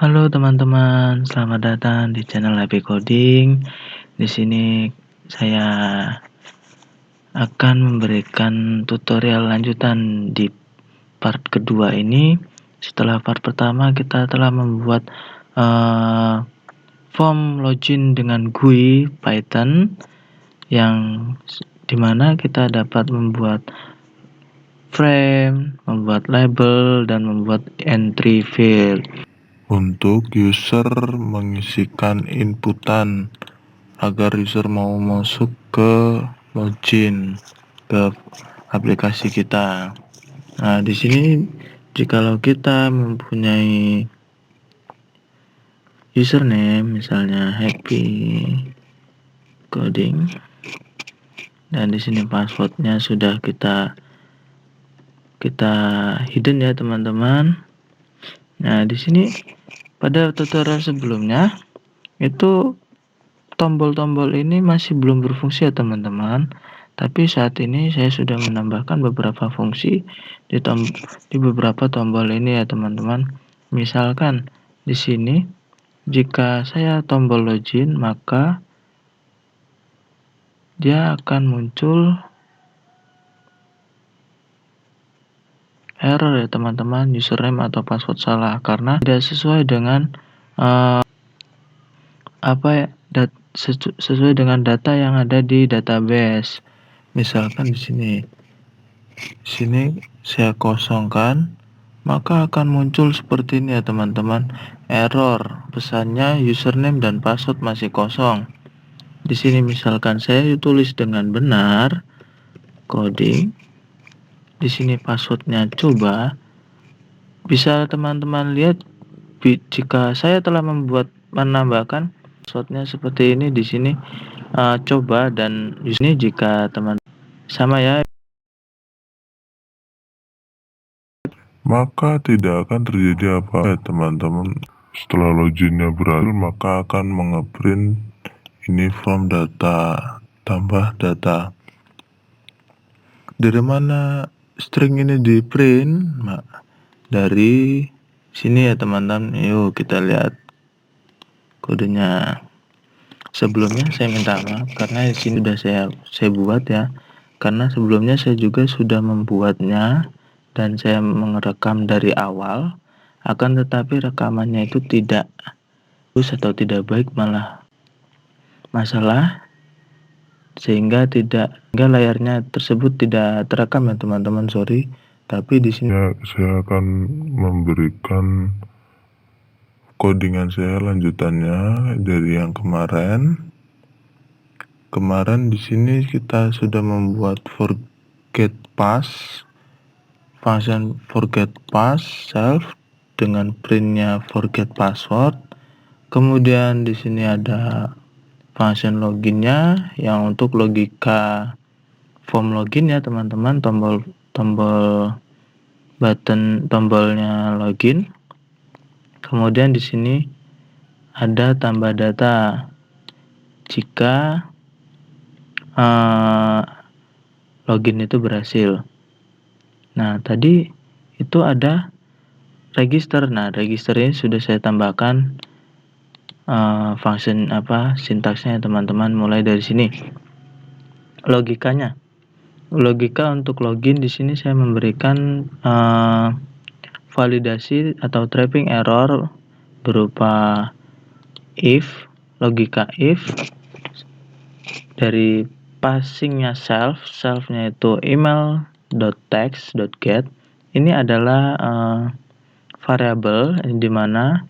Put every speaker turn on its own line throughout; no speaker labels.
Halo teman-teman, selamat datang di channel Happy Coding. Di sini saya akan memberikan tutorial lanjutan di part kedua ini. Setelah part pertama kita telah membuat form login dengan GUI Python yang dimana kita dapat membuat frame, membuat label, dan membuat entry field.
Untuk user mengisikan inputan agar user mau masuk ke login ke aplikasi kita. Nah, di sini jikalau kita mempunyai username misalnya Happy Coding dan di sini passwordnya sudah kita hidden ya teman-teman. Nah, di sini pada tutorial sebelumnya itu tombol-tombol ini masih belum berfungsi ya teman-teman, tapi saat ini saya sudah menambahkan beberapa fungsi di beberapa tombol ini ya teman-teman. Misalkan di sini jika saya tombol login, maka dia akan muncul error ya teman-teman, username atau password salah karena tidak sesuai dengan sesuai dengan data yang ada di database. Misalkan di sini saya kosongkan, maka akan muncul seperti ini ya teman-teman, error, pesannya username dan password masih kosong. Di sini misalkan saya tulis dengan benar coding, di sini passwordnya coba, bisa teman-teman lihat jika saya telah menambahkan passwordnya seperti ini di sini coba, dan di sini jika teman sama ya, maka tidak akan terjadi apa teman-teman. Setelah loginnya berhasil, maka akan mengeprint ini form data tambah data. Dari mana string ini di print? Dari sini ya teman-teman. Yuk kita lihat kodenya. Sebelumnya saya minta maaf karena di sini sudah saya buat ya, karena sebelumnya saya juga sudah membuatnya dan saya merekam dari awal, akan tetapi rekamannya itu tidak bagus atau tidak baik, malah masalah, sehingga layarnya tersebut tidak terekam ya teman-teman, sorry. Tapi di sini saya akan memberikan codingan saya lanjutannya dari yang kemarin. Di sini kita sudah membuat forget pass, function forget pass self dengan printnya forget password. Kemudian di sini ada function loginnya yang untuk logika form login ya teman-teman, tombol button tombolnya login. Kemudian di sini ada tambah data jika login itu berhasil. Nah, tadi itu ada register. Nah, register ini sudah saya tambahkan function sintaksnya teman-teman, mulai dari sini. Logikanya. Logika untuk login di sini saya memberikan validasi atau trapping error berupa if, logika if dari passingnya selfnya itu email.text.get. Ini adalah variabel di mana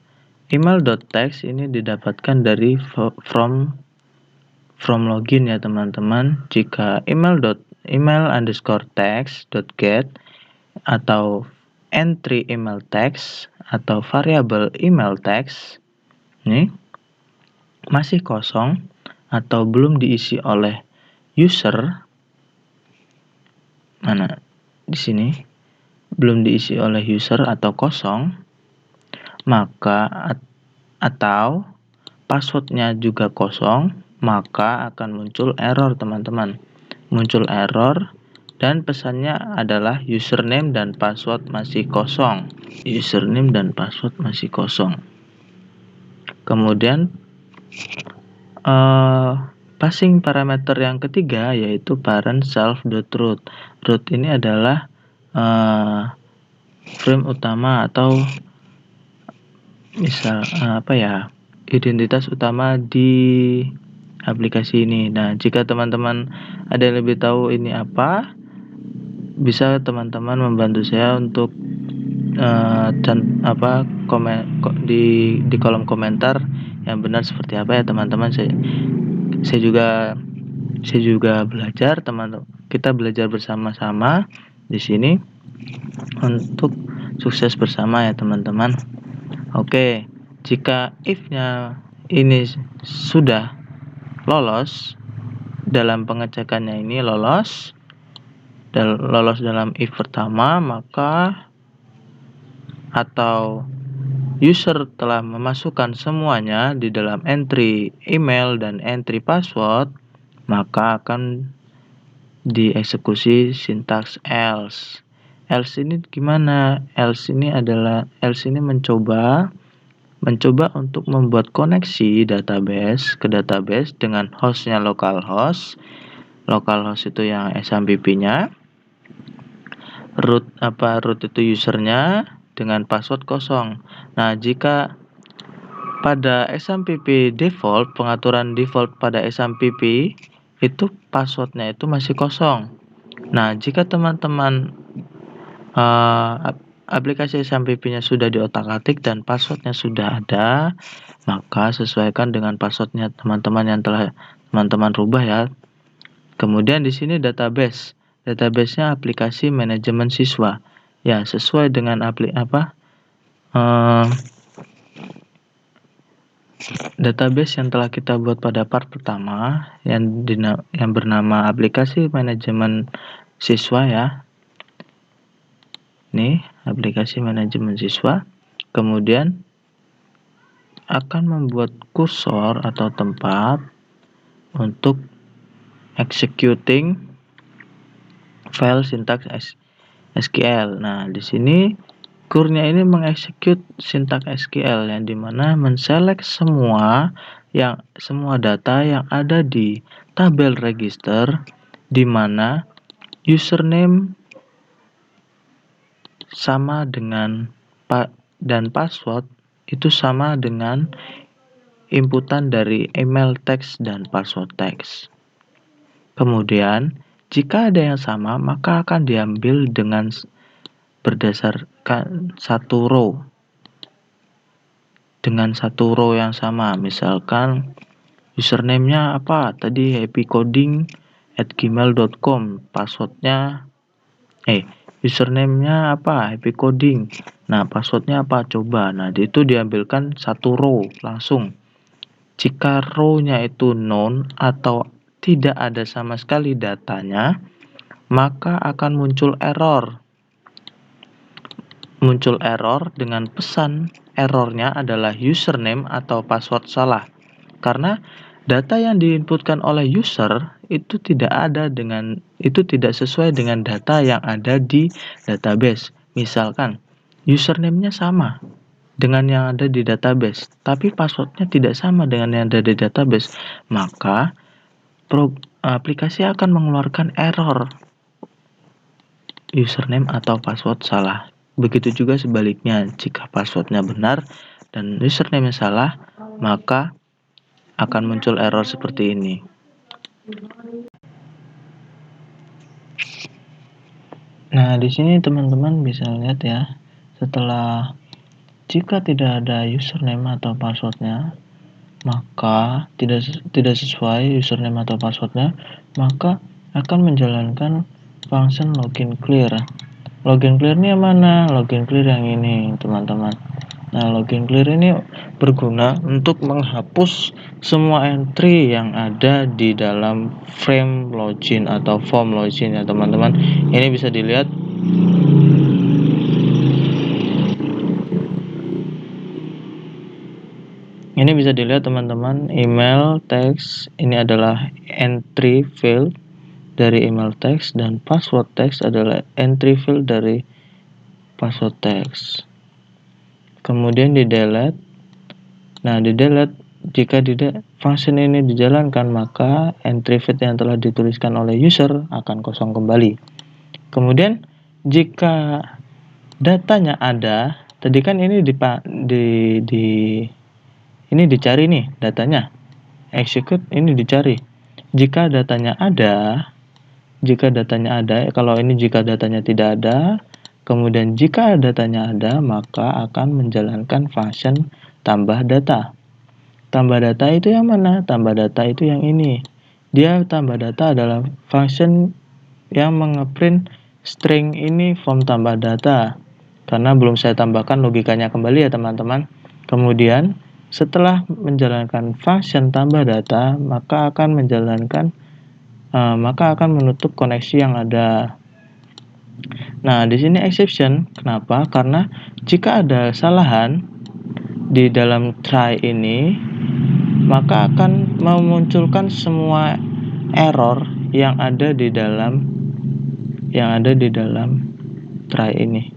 email.text ini didapatkan dari from login ya teman-teman. Jika email_text.get atau entry email text atau variabel email text ini masih kosong atau belum diisi oleh user, mana di sini belum diisi oleh user atau kosong, maka atau passwordnya juga kosong, maka akan muncul error teman-teman. Muncul error dan pesannya adalah username dan password masih kosong. Username dan password masih kosong.
Kemudian passing parameter yang ketiga yaitu parent self.root. Root ini adalah frame utama atau misal identitas utama di aplikasi ini. Nah, jika teman-teman ada yang lebih tahu ini apa, bisa teman-teman membantu saya untuk di kolom komentar yang benar seperti apa ya teman-teman. Saya juga belajar, teman-teman. Kita belajar bersama-sama di sini untuk sukses bersama ya teman-teman. Oke, jika if-nya ini sudah lolos dalam pengecekannya, ini lolos dalam if pertama, maka atau user telah memasukkan semuanya di dalam entry email dan entry password, maka akan dieksekusi sintaks else. Else ini gimana? Else ini mencoba untuk membuat koneksi database ke database dengan hostnya localhost. Localhost itu yang SMPP-nya. Root itu usernya dengan password kosong. Nah, jika pada SMPP default, pengaturan default pada SMPP itu passwordnya itu masih kosong. Nah, jika teman-teman aplikasi SMPP-nya sudah diotak-atik dan passwordnya sudah ada, maka sesuaikan dengan passwordnya teman-teman yang telah teman-teman rubah ya. Kemudian di sini database-nya aplikasi manajemen siswa. Ya, sesuai dengan database yang telah kita buat pada part pertama yang bernama aplikasi manajemen siswa ya. Nih, aplikasi manajemen siswa. Kemudian akan membuat kursor atau tempat untuk executing file sintaks SQL. Nah, di sini kurnya ini mengeksekut sintaks SQL yang dimana menselect semua data yang ada di tabel register, di mana username sama dengan dan password itu sama dengan inputan dari email text dan password text. Kemudian, jika ada yang sama, maka akan diambil dengan berdasarkan satu row. Dengan satu row yang sama. Misalkan, username-nya apa? Tadi happycoding@gmail.com. Username-nya apa? happycoding. Nah, passwordnya apa? Coba. Nah, itu diambilkan satu row langsung. Jika row-nya itu none atau tidak ada sama sekali datanya, maka akan muncul error. Muncul error dengan pesan errornya adalah username atau password salah. Karena data yang diinputkan oleh user itu tidak sesuai dengan data yang ada di database. Misalkan username-nya sama dengan yang ada di database, tapi passwordnya tidak sama dengan yang ada di database, maka aplikasi akan mengeluarkan error username atau password salah. Begitu juga sebaliknya, jika passwordnya benar dan username salah, maka akan muncul error seperti ini. Nah, di sini teman-teman bisa lihat ya, jika tidak ada username atau passwordnya, maka tidak sesuai username atau passwordnya, maka akan menjalankan function login clear. Login clear ini yang mana? Login clear yang ini, teman-teman. Nah, login clear ini berguna untuk menghapus semua entry yang ada di dalam frame login atau form login ya, teman-teman. Ini bisa dilihat. Ini bisa dilihat teman-teman, email text ini adalah entry field dari email text dan password text adalah entry field dari password text. Kemudian di delete Nah, di delete, jika function ini dijalankan, maka entry feed yang telah dituliskan oleh user akan kosong kembali. Kemudian jika datanya ada, tadi kan ini ini dicari nih datanya. Execute ini dicari. Jika datanya ada, kalau ini jika datanya tidak ada, kemudian jika datanya ada, maka akan menjalankan function tambah data. Tambah data itu yang mana? Tambah data itu yang ini. Dia tambah data adalah function yang mengeprint string ini from tambah data. Karena belum saya tambahkan logikanya kembali ya teman-teman. Kemudian setelah menjalankan function tambah data, maka akan menutup koneksi yang ada. Nah, di sini exception. Kenapa? Karena jika ada kesalahan di dalam try ini, maka akan memunculkan semua error yang ada di dalam try ini.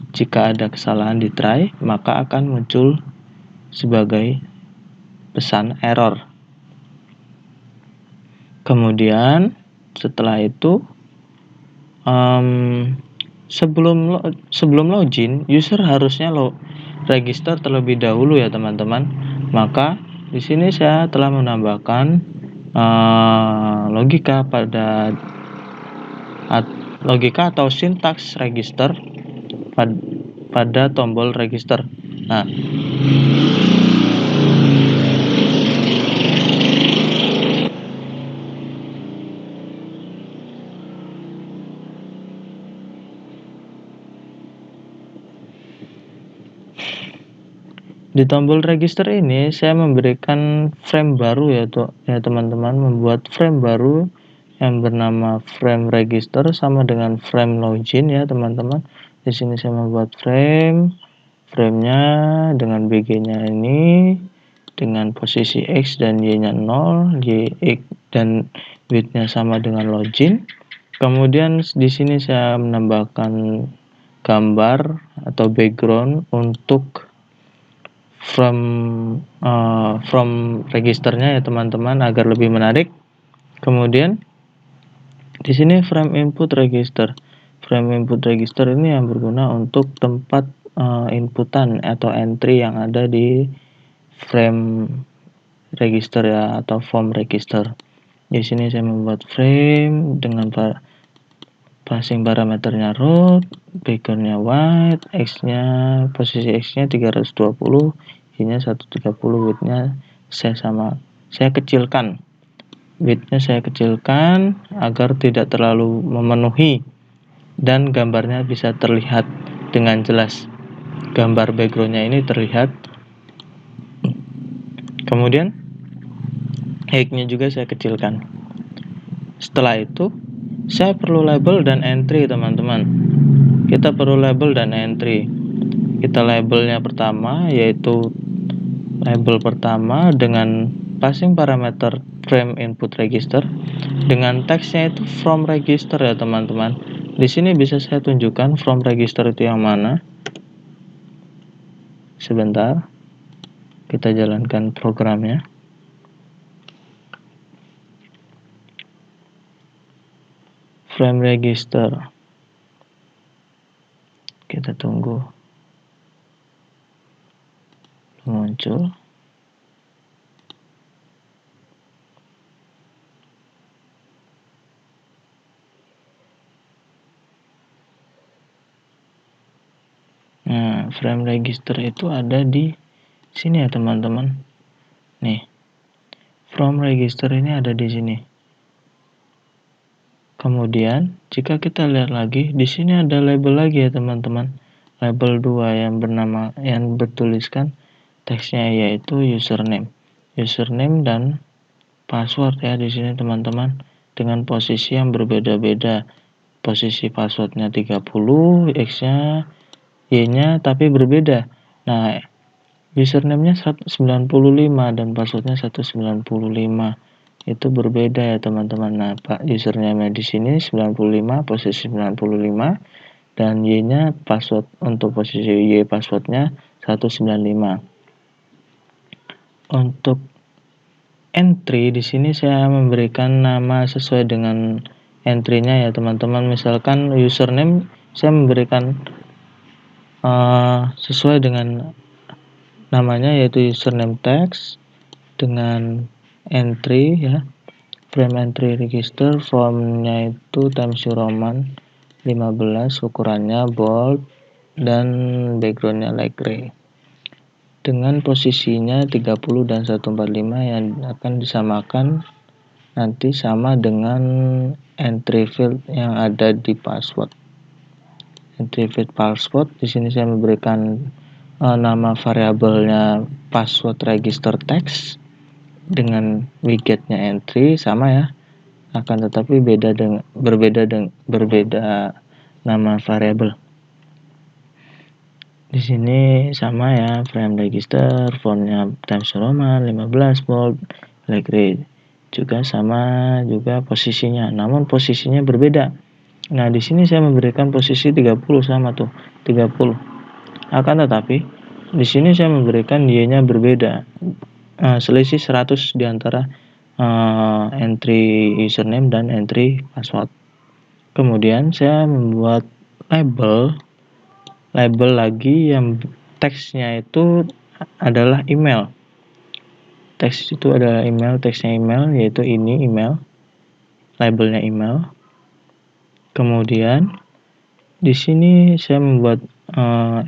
Jika ada kesalahan di try, maka akan muncul sebagai pesan error. Kemudian setelah itu sebelum login, user harusnya register terlebih dahulu ya teman-teman. Maka di sini saya telah menambahkan logika atau sintaks register pada tombol register. Nah, di tombol register ini saya memberikan frame baru ya teman-teman, membuat frame baru yang bernama frame register sama dengan frame login ya teman-teman. Di sini saya membuat framenya dengan BG-nya ini dengan posisi X dan Y-nya 0, Y dan width-nya sama dengan login. Kemudian di sini saya menambahkan gambar atau background untuk from registernya ya teman-teman agar lebih menarik. Kemudian di sini frame input register. Frame input register ini yang berguna untuk tempat inputan atau entry yang ada di frame register ya atau form register. Di sini saya membuat frame dengan passing parameternya root, backgroundnya white, posisi X-nya 320, Y-nya 130, width-nya saya kecilkan. Width-nya saya kecilkan agar tidak terlalu memenuhi dan gambarnya bisa terlihat dengan jelas. Gambar backgroundnya ini terlihat. Kemudian height-nya juga saya kecilkan. Setelah itu saya perlu label dan entry teman-teman. Kita perlu label dan entry. Kita labelnya pertama yaitu label pertama dengan passing parameter frame input register dengan teksnya itu from register ya teman-teman. Di sini bisa saya tunjukkan from register itu yang mana. Sebentar, kita jalankan programnya. Frame register, kita tunggu muncul. Nah, frame register itu ada di sini ya teman-teman. Nih, from register ini ada di sini. Kemudian jika kita lihat lagi, di sini ada label lagi ya teman-teman. Label 2 yang bertuliskan teksnya yaitu username. Username dan password ya di sini teman-teman dengan posisi yang berbeda-beda. Posisi passwordnya 30, X-nya, Y-nya tapi berbeda. Nah, username-nya 195 dan passwordnya 195. Itu berbeda ya teman-teman. Nah, username di sini 95, posisi 95 dan Y-nya password untuk posisi Y passwordnya 195. Untuk entry di sini saya memberikan nama sesuai dengan entry-nya ya teman-teman. Misalkan username saya memberikan sesuai dengan namanya, yaitu username text dengan entry ya, frame entry register, formnya itu Times New Roman 15, ukurannya bold dan backgroundnya light gray, dengan posisinya 30 dan 145 yang akan disamakan nanti sama dengan entry field yang ada di password. Entry field password di sini saya memberikan nama variabelnya password register text dengan widgetnya entry sama ya, akan tetapi berbeda nama variabel. Di sini sama ya, frame register, fontnya Times New Roman 15, bold, light gray, juga sama juga posisinya, namun posisinya berbeda. Nah, di sini saya memberikan posisi 30 sama tuh, 30. Akan tetapi di sini saya memberikan Y-nya berbeda. Selisih 100 di antara entry username dan entry password. Kemudian saya membuat label lagi yang teksnya itu adalah email. Teks itu adalah email, teksnya email, yaitu ini email, labelnya email. Kemudian di sini saya membuat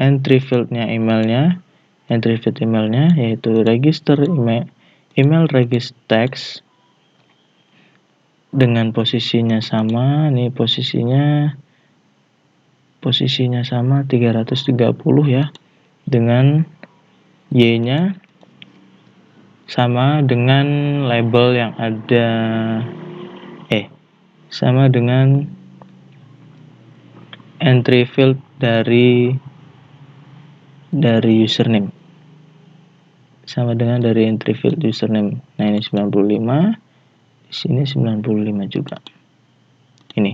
entry fieldnya emailnya, entry field emailnya yaitu register email register text dengan posisinya sama. Ini posisinya sama 330 ya, dengan Y-nya sama dengan label yang ada sama dengan entry field dari username, sama dengan dari entry field username. Nah, ini 95, di sini 95 juga. Ini.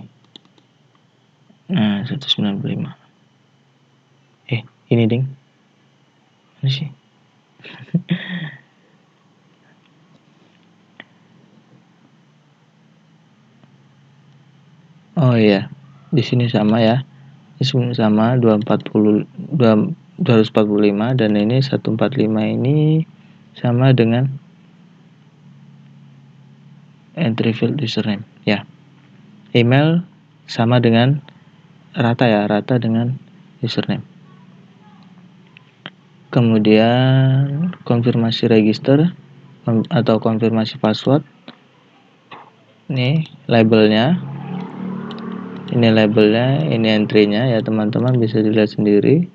Nah, 195. Ini ding. Mana sih? Oh iya, di sini sama ya. Di sini sama 245 dan ini 145 ini sama dengan entry field username ya. Email sama dengan rata dengan username. Kemudian konfirmasi register atau konfirmasi password. Ini labelnya, ini entry-nya ya teman-teman, bisa dilihat sendiri.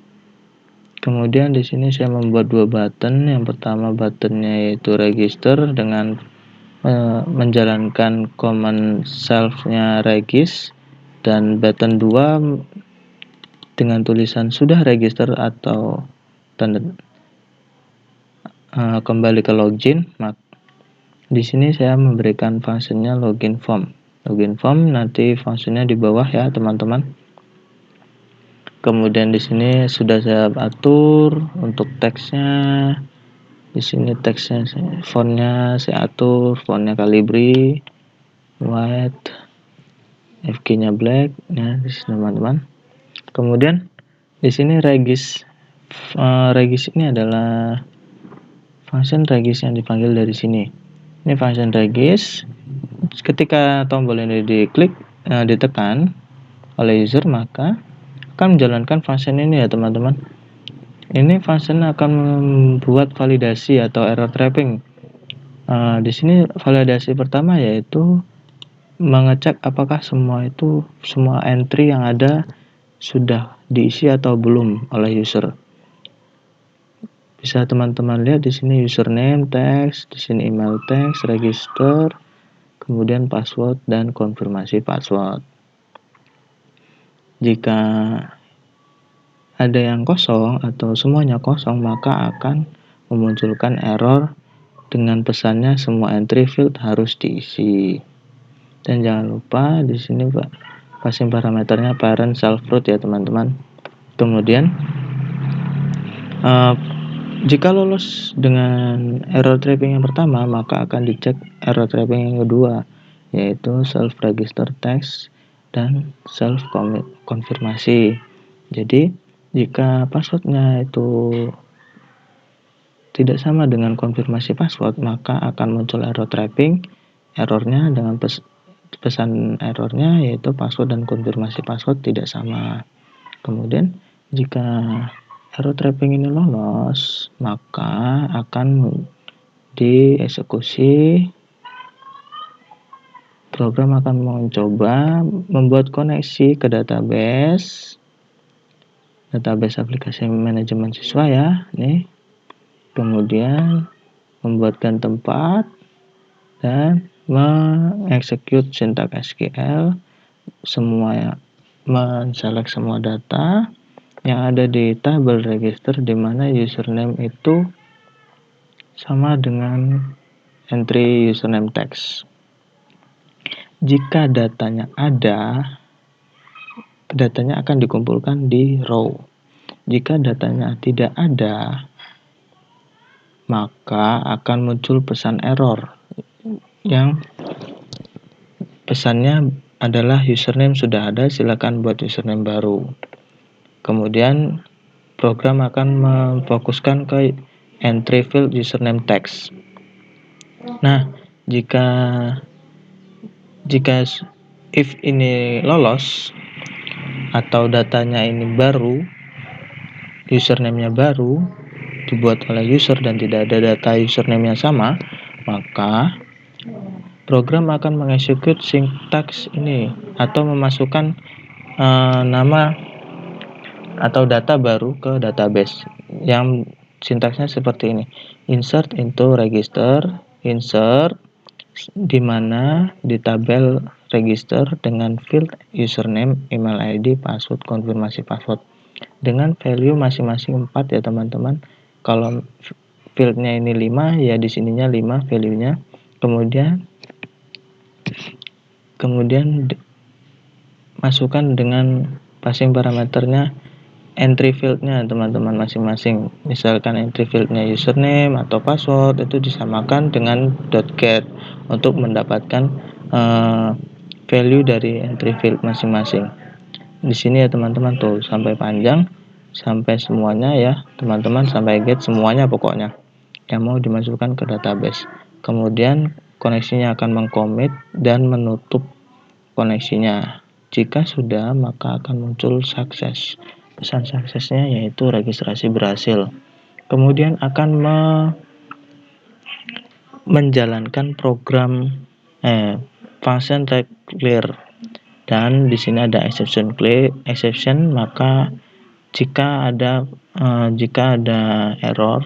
Kemudian di sini saya membuat dua button. Yang pertama buttonnya yaitu register dengan menjalankan command self-nya regis, dan button 2 dengan tulisan sudah register atau tanda kembali ke login. Di sini saya memberikan fungsinya login form. Login form nanti fungsinya di bawah ya teman-teman. Kemudian di sini sudah saya atur untuk teksnya. Di sini teksnya, fontnya saya atur, fontnya Calibri, white, FG-nya black ya teman-teman. Kemudian di sini regis ini adalah function regis yang dipanggil dari sini. Ini function regis. Ketika tombol ini ditekan oleh user, maka akan menjalankan function ini ya teman-teman. Ini function akan membuat validasi atau error trapping. Di sini validasi pertama yaitu mengecek apakah semua entry yang ada sudah diisi atau belum oleh user. Bisa teman-teman lihat di sini username text, di sini email text, register, kemudian password dan konfirmasi password. Jika ada yang kosong atau semuanya kosong, maka akan memunculkan error dengan pesannya semua entry field harus diisi. Dan jangan lupa di sini passing parameternya parent self root ya teman-teman. Kemudian Jika lolos dengan error trapping yang pertama, maka akan dicek error trapping yang kedua, yaitu self register text dan self konfirmasi. Jadi, jika passwordnya itu tidak sama dengan konfirmasi password, maka akan muncul error trapping. Errornya dengan pesan errornya yaitu password dan konfirmasi password tidak sama. Kemudian jika error trapping ini lolos, maka akan dieksekusi. Program akan mencoba membuat koneksi ke database aplikasi manajemen siswa ya, nih. Kemudian membuatkan tempat dan mengeksekut sintak SQL semua, menselect semua data yang ada di tabel register di mana username itu sama dengan entry username text. Jika datanya ada, datanya akan dikumpulkan di row. Jika datanya tidak ada, maka akan muncul pesan error yang pesannya adalah username sudah ada, silakan buat username baru. Kemudian program akan memfokuskan ke entry field username text. Nah, jika if ini lolos atau datanya ini baru, username-nya baru dibuat oleh user dan tidak ada data username yang sama, maka program akan mengeksekut sintaks ini atau memasukkan nama atau data baru ke database yang sintaksnya seperti ini. Insert into register, insert di mana di tabel register dengan field username, email ID, password, konfirmasi password dengan value masing-masing 4 ya teman-teman. Kalau fieldnya ini 5 ya di sininya 5 value-nya. Kemudian masukkan dengan passing parameternya entry field-nya teman-teman masing-masing. Misalkan entry field-nya username atau password itu disamakan dengan .get untuk mendapatkan value dari entry field masing-masing. Di sini ya teman-teman tuh sampai panjang, sampai semuanya ya teman-teman, sampai get semuanya pokoknya yang mau dimasukkan ke database. Kemudian koneksinya akan mengcommit dan menutup koneksinya. Jika sudah, maka akan muncul sukses. Pesan suksesnya yaitu registrasi berhasil. Kemudian akan menjalankan program function clear, dan di sini ada exception, maka jika ada error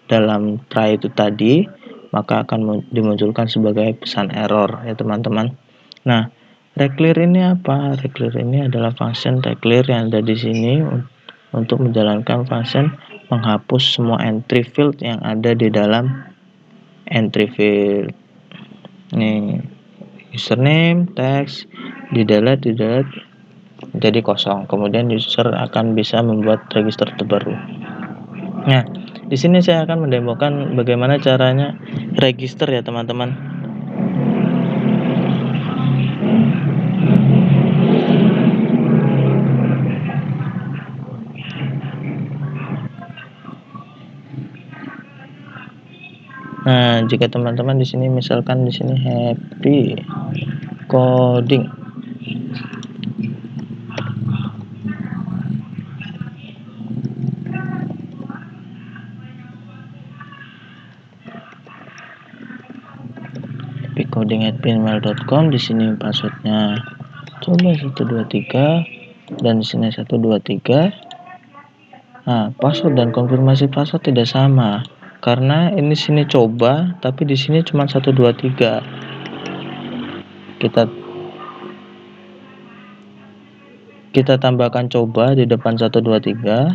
dalam try itu tadi, maka akan dimunculkan sebagai pesan error ya teman-teman. Nah, reclear ini apa? Reclear ini adalah function reclear yang ada di sini untuk menjalankan function menghapus semua entry field yang ada di dalam entry field. Nih, username, text, di delete jadi kosong. Kemudian user akan bisa membuat register terbaru. Nah, di sini saya akan mendemokan bagaimana caranya register ya teman-teman. Nah, jika teman-teman di sini misalkan di sini happy coding, happycoding@gmail.com, di sini passwordnya coba 123 dan di sini 123. Nah, password dan konfirmasi password tidak sama karena ini sini coba tapi di sini cuma 123. Kita tambahkan coba di depan 123,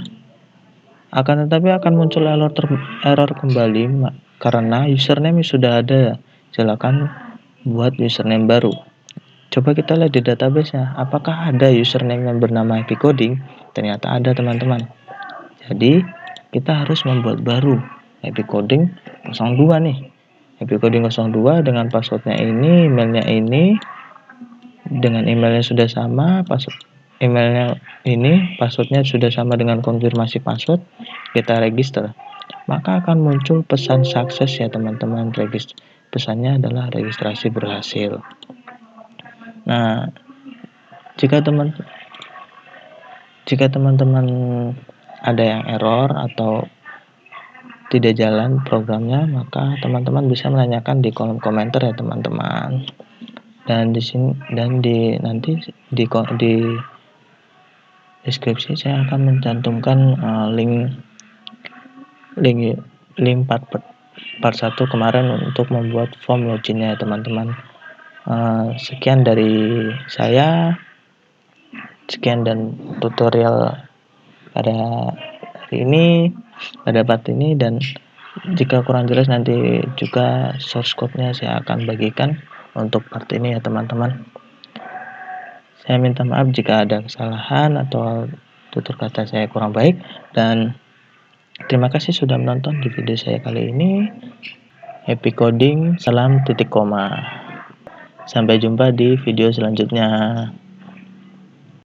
akan tetapi akan muncul error kembali karena username sudah ada. Silakan buat username baru. Coba kita lihat di database-nya, apakah ada username yang bernama happycoding? Ternyata ada teman-teman. Jadi kita harus membuat baru happy coding 02 nih. Happy coding 02 dengan passwordnya ini, emailnya ini, dengan emailnya sudah sama, emailnya ini, passwordnya sudah sama dengan konfirmasi password, kita register, maka akan muncul pesan sukses ya teman-teman. Pesannya adalah registrasi berhasil. Nah, jika teman-teman ada yang error atau tidak jalan programnya, maka teman-teman bisa menanyakan di kolom komentar ya teman-teman. Dan nanti di deskripsi saya akan mencantumkan link part 1 kemarin untuk membuat form loginnya ya teman-teman. Sekian dari saya. Sekian dan tutorial pada hari ini, pada part ini, dan jika kurang jelas nanti juga source code-nya saya akan bagikan untuk part ini ya teman-teman. Saya minta maaf jika ada kesalahan atau tutur kata saya kurang baik, dan terima kasih sudah menonton di video saya kali ini. Happy coding, salam titik koma. Sampai jumpa di video selanjutnya.